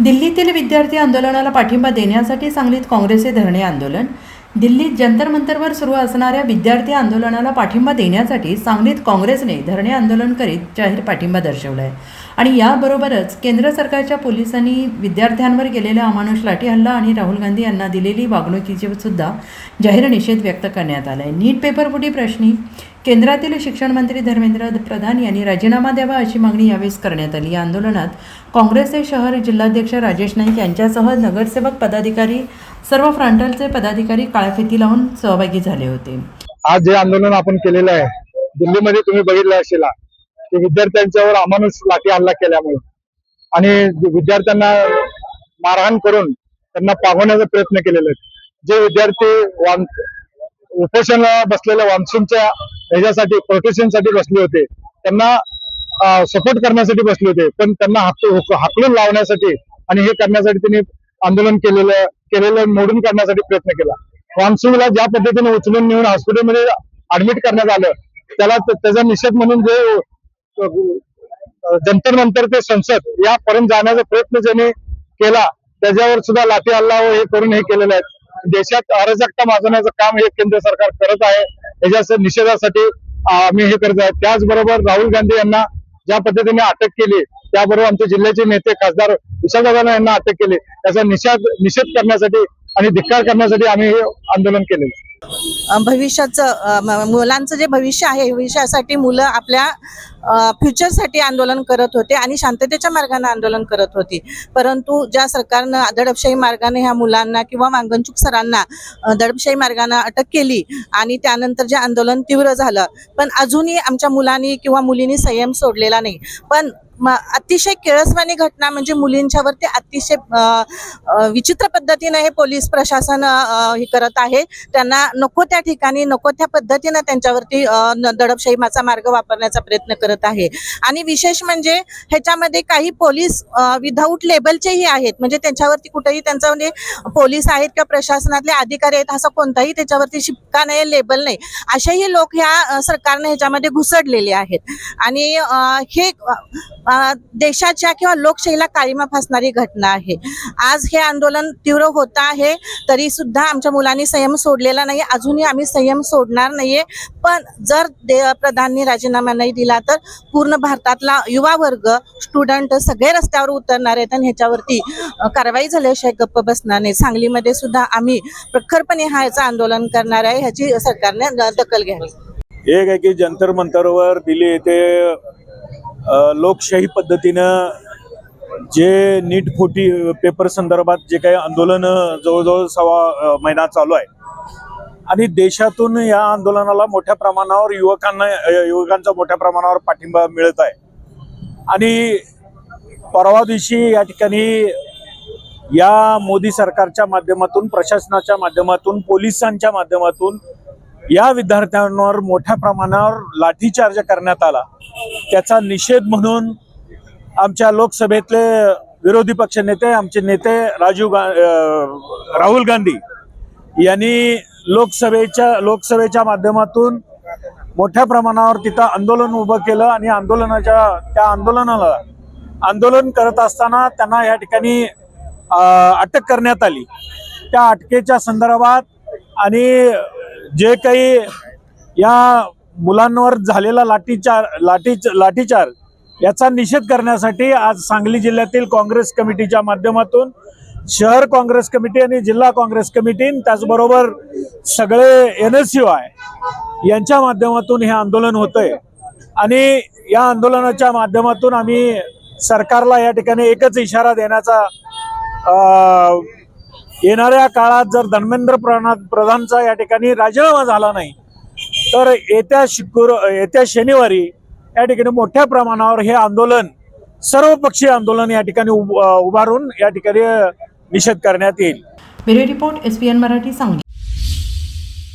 दिल्लीतील विद्यार्थी आंदोलनाला पाठिंबा देण्यासाठी सांगलीत काँग्रेसचे धरणे आंदोलन. दिल्लीत जंतर मंतरवर सुरू असणाऱ्या विद्यार्थी आंदोलनाला पाठिंबा देण्यासाठी सांगलीत काँग्रेसने धरणे आंदोलन करीत जाहीर पाठिंबा दर्शवला आहे. आणि याबरोबरच केंद्र सरकारच्या पोलिसांनी विद्यार्थ्यांवर केलेला अमानुष लाठी हल्ला आणि राहुल गांधी यांना दिलेली वागणुकीचे सुद्धा जाहीर निषेध व्यक्त करण्यात आला आहे. नीट पेपरफुटी प्रश्नी केंद्रातील शिक्षण मंत्री धर्मेंद्र प्रधान यांनी राजीनामा द्यावा अशी मागणी यावेळी करण्यात आली. या आंदोलनात काँग्रेसचे शहर जिल्हाध्यक्ष राजेश नाईक यांच्यासह नगरसेवक पदाधिकारी, सर्व फ्रंटलचे पदाधिकारी काळ्याफिती लावून सहभागी झाले होते. आज जे आंदोलन आपण केलेलं आहे दिल्लीमध्ये तुम्ही बघितलं असेल की विद्यार्थ्यांच्यावर अमानुष लाठी हल्ला केल्यामुळे आणि विद्यार्थ्यांना मारहाण करून त्यांना पागवण्याचा प्रयत्न केलेला आहे. जे विद्यार्थी उपोषणाला बसलेल्या वामसूनच्या ह्याच्यासाठी प्रोटेक्शनसाठी बसले होते त्यांना सपोर्ट करण्यासाठी बसले होते, पण त्यांना हाकलून लावण्यासाठी आणि हे करण्यासाठी त्यांनी आंदोलन केलेलं मोडून काढण्यासाठी प्रयत्न केला. वामसूनला ज्या पद्धतीने उचलून नेऊन हॉस्पिटलमध्ये ऍडमिट करण्यात आलं त्याचा निषेध म्हणून जे जंतर मंतर ते संसद यापर्यंत जाण्याचा प्रयत्न ज्यांनी केला त्याच्यावर सुद्धा लाठी हल्ला हे करून हे केलेलं आहे. देशात अराजकता माजवण्याचं काम हे केंद्र सरकार करत आहे. याच्या निषेधासाठी आम्ही हे करत आहे. त्याचबरोबर राहुल गांधी यांना ज्या पद्धतीने अटक केली त्याबरोबर आमचे जिल्ह्याचे नेते खासदार विशालदादा यांना अटक केली त्याचा निषेध करण्यासाठी आणि धिक्कार करण्यासाठी आम्ही हे आंदोलन केले. भविष्याचं मुलांचं जे भविष्य आहे भविष्यासाठी मुलं आपल्या फ्युचरसाठी आंदोलन करत होते आणि शांततेच्या मार्गाने आंदोलन करत होती. परंतु ज्या सरकारनं दडपशाही मार्गाने ह्या मुलांना किंवा वांगणचूक सरांना दडपशाही मार्गाने अटक केली आणि त्यानंतर जे आंदोलन तीव्र झालं, पण अजूनही आमच्या मुलांनी किंवा मुलींनी संयम सोडलेला नाही. पण अतिशय किळसवाणी घटना म्हणजे मुलींच्यावरती अतिशय विचित्र पद्धतीने हे पोलीस प्रशासन हे करत आहे. त्यांना नको त्या ठिकाणी नको त्या पद्धतीने त्यांच्यावरती दडपशाहीचा मार्ग वापरण्याचा प्रयत्न करत आहे. आणि विशेष म्हणजे ह्याच्यामध्ये काही पोलीस विदाऊट लेबलचेही आहेत, म्हणजे त्यांच्यावरती कुठेही त्यांचा म्हणजे पोलीस आहेत किंवा प्रशासनातले अधिकारी आहेत असा कोणताही त्याच्यावरती शिक्का नाही, लेबल नाही, असेही लोक ह्या सरकारने ह्याच्यामध्ये घुसडलेले आहेत. आणि हे देशाच्या किंवा लोकशाहीला काळीमा फासणारी घटना आहे. आज हे आंदोलन तीव्र होत आहे तरी सुद्धा आमच्या मुलांनी संयम सोडलेला नाही, अजूनही आम्ही संयम सोडणार नाहीये. पण जर प्रधानांनी राजीनामा नाही दिला तर पूर्ण भारतातला युवा वर्ग, स्टुडंट सगळे रस्त्यावर उतरणार आहेत आणि ह्याच्यावरती कारवाई झाल्याशिवाय गप्प बसणार नाही. सांगलीमध्ये सुद्धा आम्ही प्रखरपणे ह्याचं आंदोलन करणार आहे, ह्याची सरकारने दखल घ्यावी. एक आहे की जंतर मंतरवर दिल्ली येथे लोकशाही पद्धतीनं जे नीट पेपर संदर्भात जे काही आंदोलन जवळजवळ 1.25 महिना चालू आहे आणि देशातून या आंदोलनाला मोठ्या प्रमाणावर युवकांचा मोठ्या प्रमाणावर पाठिंबा मिळत आहे. आणि परवा दिवशी या ठिकाणी या मोदी सरकारच्या माध्यमातून, प्रशासनाच्या माध्यमातून, पोलिसांच्या माध्यमातून या विद्यार्थ्यांवर मोठ्या प्रमाणावर लाठीचार्ज करण्यात आला. त्याचा निषेध म्हणून आमच्या लोकसभेतले विरोधी पक्ष नेते, आमचे नेते राहुल गांधी यांनी लोकसभेच्या माध्यमातून मोठ्या प्रमाणावर तिथं आंदोलन उभं केलं आणि आंदोलन करत असताना त्यांना या ठिकाणी अटक करण्यात आली. त्या अटकेच्या संदर्भात आणि जे काही या मुलांवर झालेला लाठीचार्ज याचा निषेध करण्यासाठी आज सांगली जिल्ह्यातील काँग्रेस कमिटीच्या माध्यमातून शहर काँग्रेस कमिटी आणि जिल्हा काँग्रेस कमिटी त्याचबरोबर सगळे NSUI यांच्या माध्यमातून हे आंदोलन होतंय. आणि या आंदोलनाच्या माध्यमातून आम्ही सरकारला या ठिकाणी एकच इशारा देण्याचा, येणाऱ्या काळात जर धर्मेंद्र प्रधानचा या ठिकाणी राजीनामा झाला नाही तर येत्या शनिवारी या ठिकाणी मोठ्या प्रमाणावर हे आंदोलन, सर्वपक्षीय आंदोलन या ठिकाणी उभारून या ठिकाणी निषेध करण्यात येईल. Bureau report SPN Marathi, Sangli.